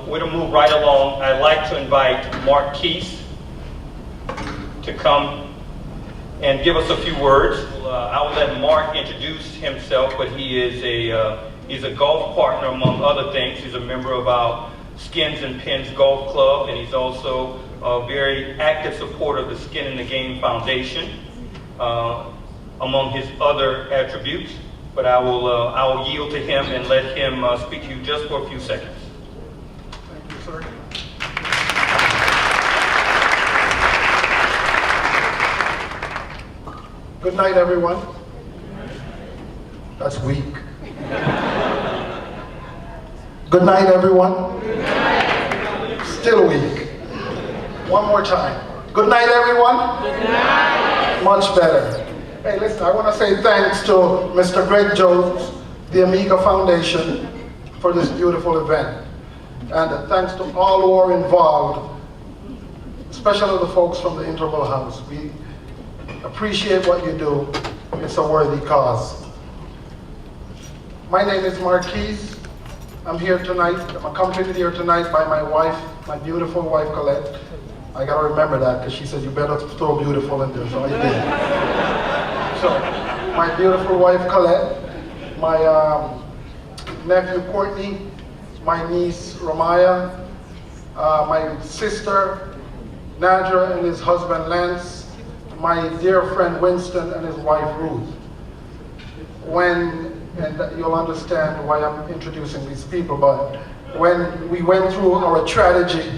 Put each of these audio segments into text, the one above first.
we're to move right along. I'd like to invite Mark Keese to come and give us a few words. I will let Mark introduce himself, but he's a golf partner among other things. He's a member of our Skins and Pins Golf Club, and he's also a very active supporter of the Skin in the Game Foundation, among his other attributes. But I will yield to him and let him speak to you just for a few seconds. Thank you, sir. Good night, everyone. That's weak. Good night, everyone. Good night. Still weak. One more time. Good night, everyone. Good night. Much better. Hey, listen, I want to say thanks to Mr. Greg Jones, the Amiga Foundation, for this beautiful event. And thanks to all who are involved, especially the folks from the Interval House. We appreciate what you do. It's a worthy cause. My name is Mark Keese. I'm here tonight. I'm accompanied here tonight by my wife, my beautiful wife, Colette. I gotta remember that because she said, you better throw beautiful in there, so I did. So, my beautiful wife, Colette, my nephew, Courtney, my niece, Ramaya, my sister, Nadra, and his husband, Lance, my dear friend, Winston, and his wife, Ruth. And you'll understand why I'm introducing these people, but when we went through our tragedy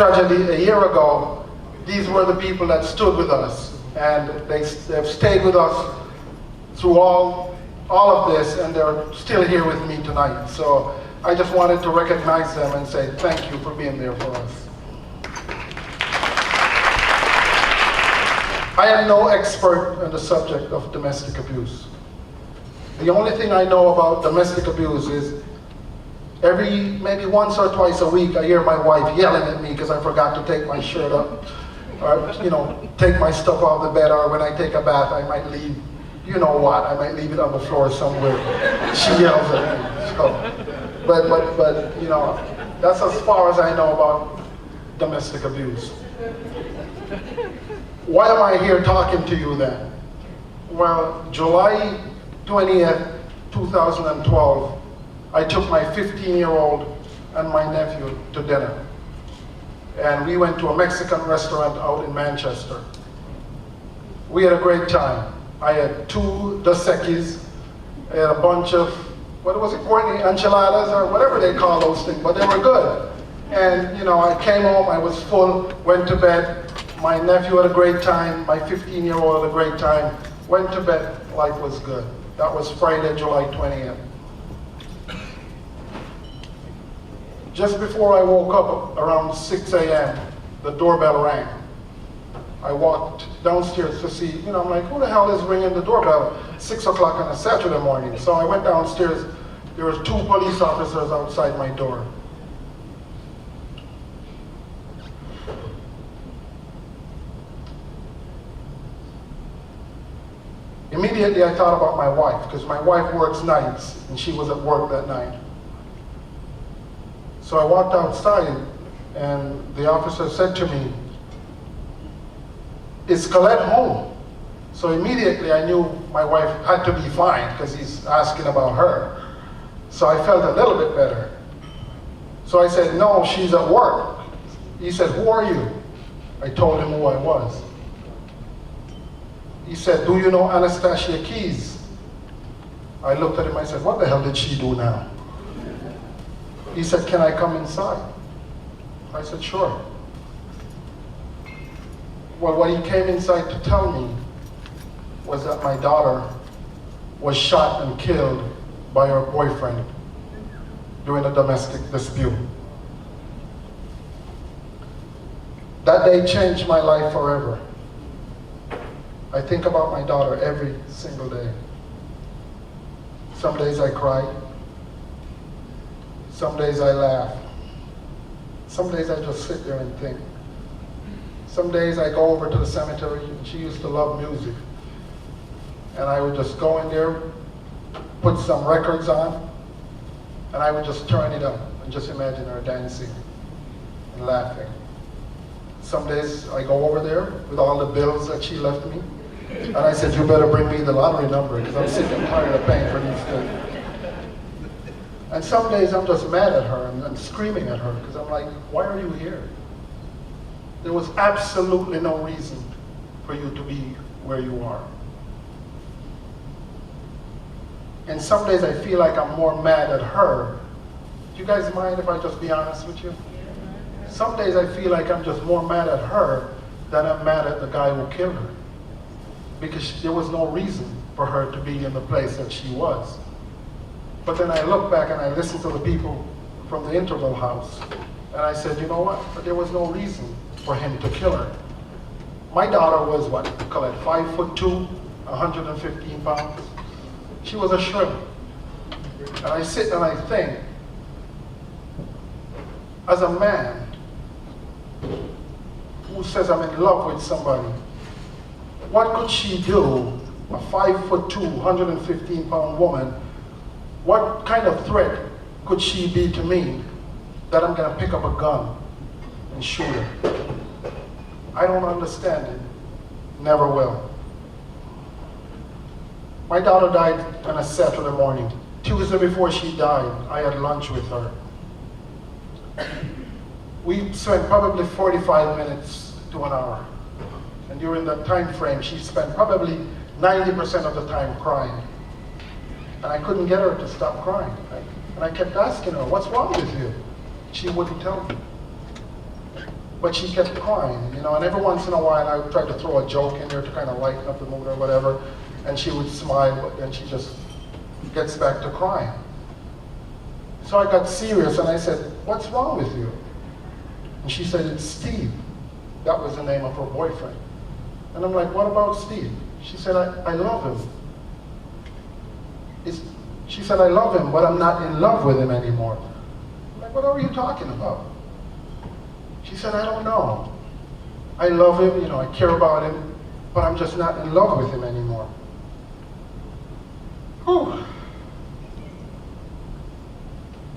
a year ago, these were the people that stood with us, and they've stayed with us through all of this, and they're still here with me tonight. So I just wanted to recognize them and say thank you for being there for us. I am no expert on the subject of domestic abuse. The only thing I know about domestic abuse is maybe once or twice a week, I hear my wife yelling at me because I forgot to take my shirt up, or take my stuff off the bed, or when I take a bath, I might leave, I might leave it on the floor somewhere. She yells at me. So, but that's as far as I know about domestic abuse. Why am I here talking to you then? Well, July 20th, 2012, I took my 15-year-old and my nephew to dinner. And we went to a Mexican restaurant out in Manchester. We had a great time. I had 2 Dos Equis, I had a bunch of, what was it, Courtney, enchiladas, or whatever they call those things, but they were good. And I came home, I was full, went to bed. My nephew had a great time, my 15-year-old had a great time, went to bed, life was good. That was Friday, July 20th. Just before I woke up around 6 a.m., the doorbell rang. I walked downstairs to see, I'm like, who the hell is ringing the doorbell at 6 o'clock on a Saturday morning? So I went downstairs. There were 2 police officers outside my door. Immediately I thought about my wife, because my wife works nights, and she was at work that night. So I walked outside, and the officer said to me, "Is Colette home?" So immediately I knew my wife had to be fine, because he's asking about her. So I felt a little bit better. So I said, "No, she's at work." He said, "Who are you?" I told him who I was. He said, "Do you know Anastasia Keys?" I looked at him, I said, "What the hell did she do now?" He said, "Can I come inside?" I said, "Sure." Well, what he came inside to tell me was that my daughter was shot and killed by her boyfriend during a domestic dispute. That day changed my life forever. I think about my daughter every single day. Some days I cry. Some days I laugh. Some days I just sit there and think. Some days I go over to the cemetery, and she used to love music. And I would just go in there, put some records on, and I would just turn it up and just imagine her dancing and laughing. Some days I go over there with all the bills that she left me, and I said, you better bring me the lottery number because I'm sick and tired of paying for these things. And some days I'm just mad at her and screaming at her because I'm like, why are you here? There was absolutely no reason for you to be where you are. And some days I feel like I'm more mad at her. Do you guys mind if I just be honest with you? Some days I feel like I'm just more mad at her than I'm mad at the guy who killed her. Because there was no reason for her to be in the place that she was. But then I look back and I listen to the people from the interval house, and I said, you know what? But there was no reason for him to kill her. My daughter was what? Call it 5'2", 115 pounds. She was a shrimp. And I sit and I think, as a man who says I'm in love with somebody, what could she do, a 5'2", 115 pound woman, what kind of threat could she be to me that I'm gonna pick up a gun and shoot her? I don't understand it, never will. My daughter died on a Saturday morning. Tuesday before she died, I had lunch with her. We spent probably 45 minutes to an hour. And during that time frame, she spent probably 90% of the time crying. And I couldn't get her to stop crying. And I kept asking her, what's wrong with you? She wouldn't tell me. But she kept crying, you know, and every once in a while I would try to throw a joke in there to kind of lighten up the mood or whatever, and she would smile, but then she just gets back to crying. So I got serious and I said, what's wrong with you? And she said, it's Steve. That was the name of her boyfriend. And I'm like, what about Steve? She said, I love him. She said, I love him, but I'm not in love with him anymore. I'm like, what are you talking about? She said, I don't know. I love him, you know, I care about him, but I'm just not in love with him anymore. Whew.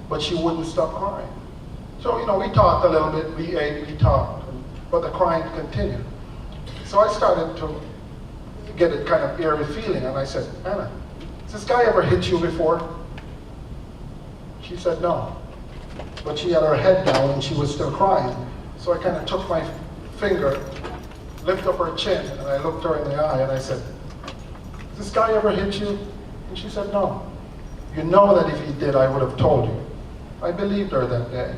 But she wouldn't stop crying. So, you know, we talked a little bit, we ate, we talked, but the crying continued. So I started to get a kind of eerie feeling, and I said, Anna, has this guy ever hit you before? She said no. But she had her head down and she was still crying. So I kind of took my finger, lifted up her chin, and I looked her in the eye and I said, has this guy ever hit you? And she said no. You know that if he did, I would have told you. I believed her that day.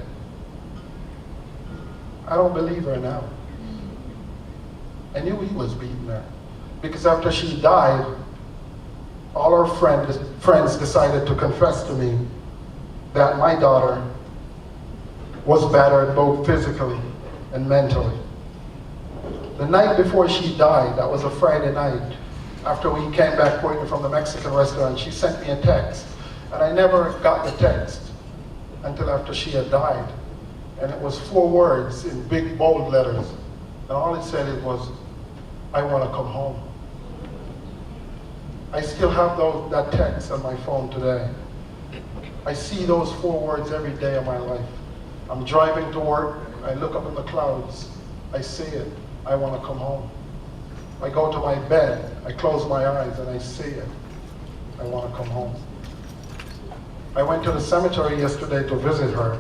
I don't believe her now. I knew he was beating her. Because after she died, all her friends decided to confess to me that my daughter was battered both physically and mentally. The night before she died, that was a Friday night, after we came back working from the Mexican restaurant, she sent me a text. And I never got the text until after she had died. And it was 4 words in big, bold letters. And all it said was, I want to come home. I still have that text on my phone today. I see those 4 words every day of my life. I'm driving to work, I look up in the clouds, I see it, I want to come home. I go to my bed, I close my eyes and I see it, I want to come home. I went to the cemetery yesterday to visit her,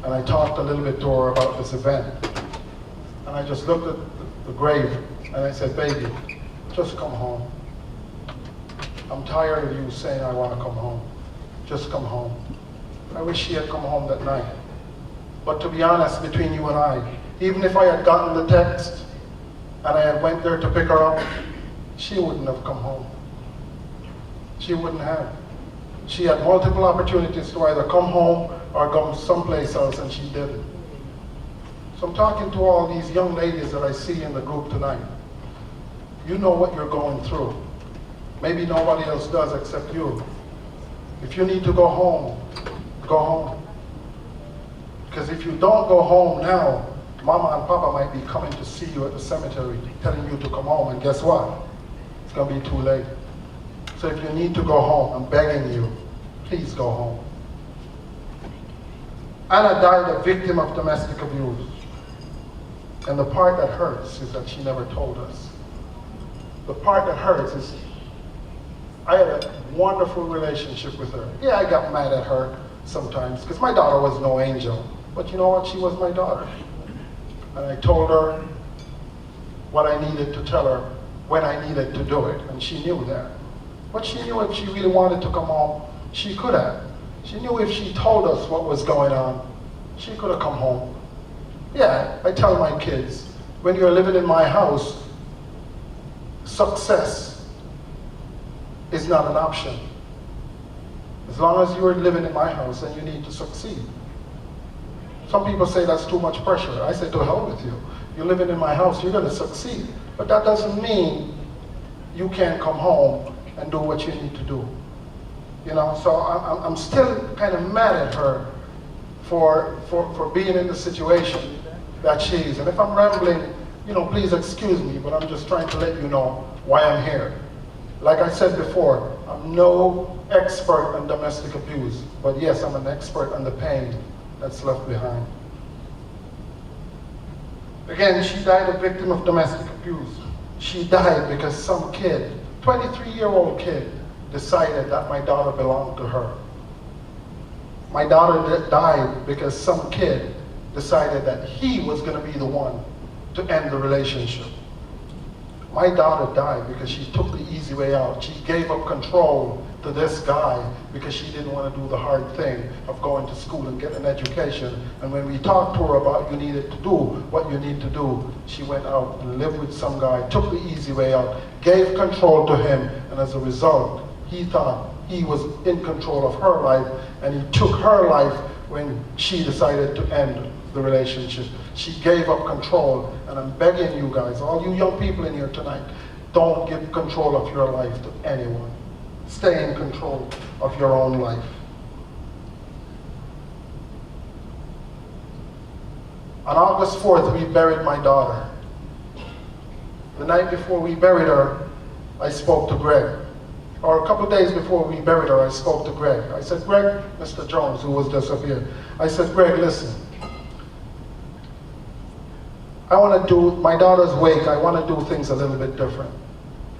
and I talked a little bit to her about this event. And I just looked at the grave and I said, baby, just come home. I'm tired of you saying I want to come home. Just come home. I wish she had come home that night. But to be honest, between you and I, even if I had gotten the text and I had went there to pick her up, she wouldn't have come home. She wouldn't have. She had multiple opportunities to either come home or go someplace else, and she didn't. So I'm talking to all these young ladies that I see in the group tonight. You know what you're going through. Maybe nobody else does except you. If you need to go home, go home. Because if you don't go home now, Mama and Papa might be coming to see you at the cemetery, telling you to come home, and guess what? It's going to be too late. So if you need to go home, I'm begging you, please go home. Anna died a victim of domestic abuse. And the part that hurts is that she never told us. The part that hurts is I had a wonderful relationship with her. Yeah, I got mad at her sometimes because my daughter was no angel. But you know what? She was my daughter. And I told her what I needed to tell her when I needed to do it. And she knew that. But she knew if she really wanted to come home, she could have. She knew if she told us what was going on, she could have come home. Yeah, I tell my kids, when you're living in my house, success is not an option. As long as you're living in my house, then you need to succeed. Some people say that's too much pressure. I say, to hell with you. You're living in my house, you're going to succeed. But that doesn't mean you can't come home and do what you need to do. You know, so I'm still kind of mad at her for being in the situation that she's. And if I'm rambling, you know, please excuse me, but I'm just trying to let you know why I'm here. Like I said before, I'm no expert on domestic abuse, but yes, I'm an expert on the pain that's left behind. Again, she died a victim of domestic abuse. She died because some kid, 23-year-old kid, decided that my daughter belonged to her. My daughter died because some kid decided that he was going to be the one to end the relationship. My daughter died because she took the easy way out. She gave up control to this guy because she didn't want to do the hard thing of going to school and getting an education. And when we talked to her about you needed to do what you need to do, she went out and lived with some guy, took the easy way out, gave control to him, and as a result, he thought he was in control of her life, and he took her life when she decided to end the relationship. She gave up control, and I'm begging you guys, all you young people in here tonight, don't give control of your life to anyone. Stay in control of your own life. On August 4th, we buried my daughter. The night before we buried her, I spoke to Greg. Or a couple of days before we buried her, I spoke to Greg. I said, Greg, Mr. Jones, who was just up here, I said, Greg, listen. I want to do, my daughter's wake, I want to do things a little bit different.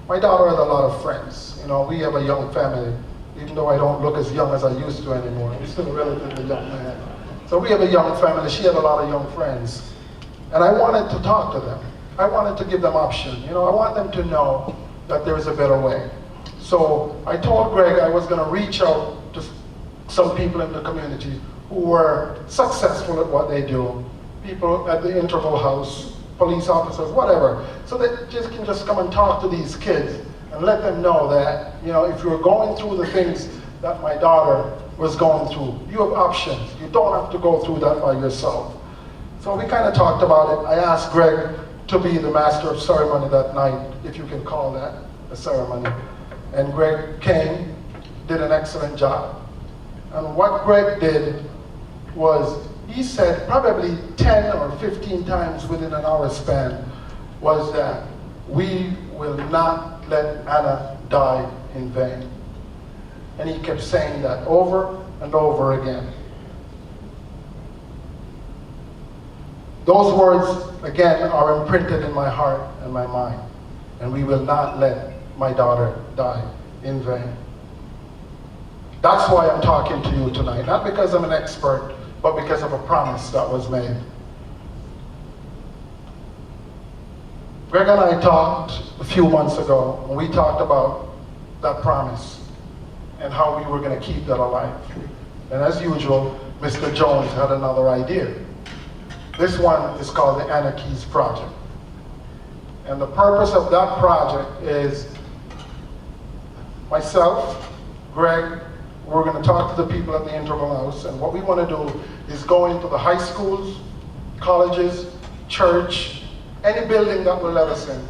My daughter had a lot of friends. You know, we have a young family, even though I don't look as young as I used to anymore. I'm still a relatively young man. So we have a young family. She had a lot of young friends. And I wanted to talk to them. I wanted to give them options. You know, I want them to know that there is a better way. So I told Greg I was going to reach out to some people in the community who were successful at what they do. People at the interval house, police officers, whatever. So they can just come and talk to these kids and let them know that, you know, if you're going through the things that my daughter was going through, you have options. You don't have to go through that by yourself. So we kind of talked about it. I asked Greg to be the master of ceremony that night, if you can call that a ceremony. And Greg came, did an excellent job. And what Greg did was, he said probably 10 or 15 times within an hour span, was that we will not let Anna die in vain. And he kept saying that over and over again. Those words, again, are imprinted in my heart and my mind. And we will not let my daughter die in vain. That's why I'm talking to you tonight. Not because I'm an expert, but because of a promise that was made. Greg and I talked a few months ago, and we talked about that promise and how we were going to keep that alive. And as usual, Mr. Jones had another idea. This one is called the Anna Keys Project. And the purpose of that project is myself, Greg, we're going to talk to the people at the interval house, and what we want to do is go into the high schools, colleges, church, any building that will let us in.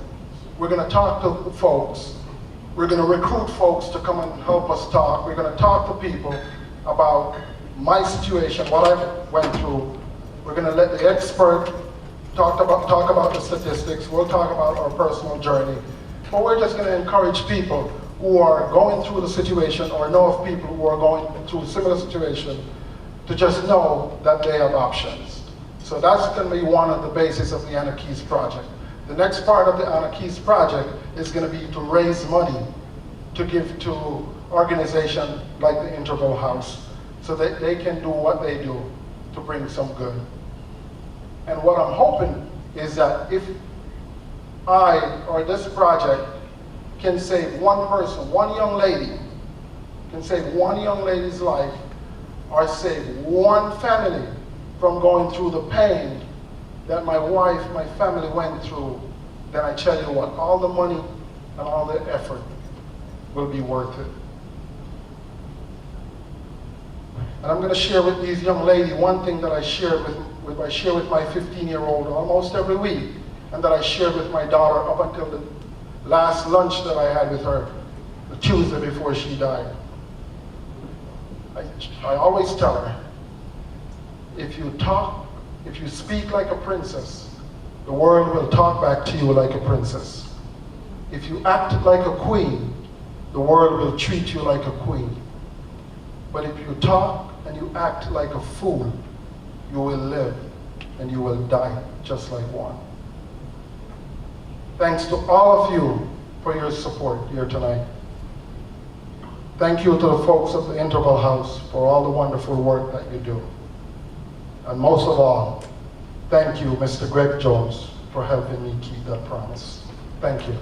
We're going to talk to folks. We're going to recruit folks to come and help us talk. We're going to talk to people about my situation, what I went through. We're going to let the expert talk about the statistics. We'll talk about our personal journey. But we're just going to encourage people who are going through the situation or know of people who are going through a similar situation to just know that they have options. So that's going to be one of the bases of the Anna Keys project. The next part of the Anna Keys project is going to be to raise money to give to organizations like the Interval House so that they can do what they do to bring some good. And what I'm hoping is that if I or this project can save one person, one young lady, can save one young lady's life, or save one family from going through the pain that my wife, my family went through, then I tell you what, all the money and all the effort will be worth it. And I'm going to share with these young ladies one thing that I share with my 15-year-old almost every week, and that I shared with my daughter up until the last lunch that I had with her, the Tuesday before she died. I always tell her, if you speak like a princess, the world will talk back to you like a princess. If you act like a queen, the world will treat you like a queen. But if you talk and you act like a fool, you will live and you will die just like one. Thanks to all of you for your support here tonight. Thank you to the folks at the Interval House for all the wonderful work that you do. And most of all, thank you, Mr. Greg Jones, for helping me keep that promise. Thank you.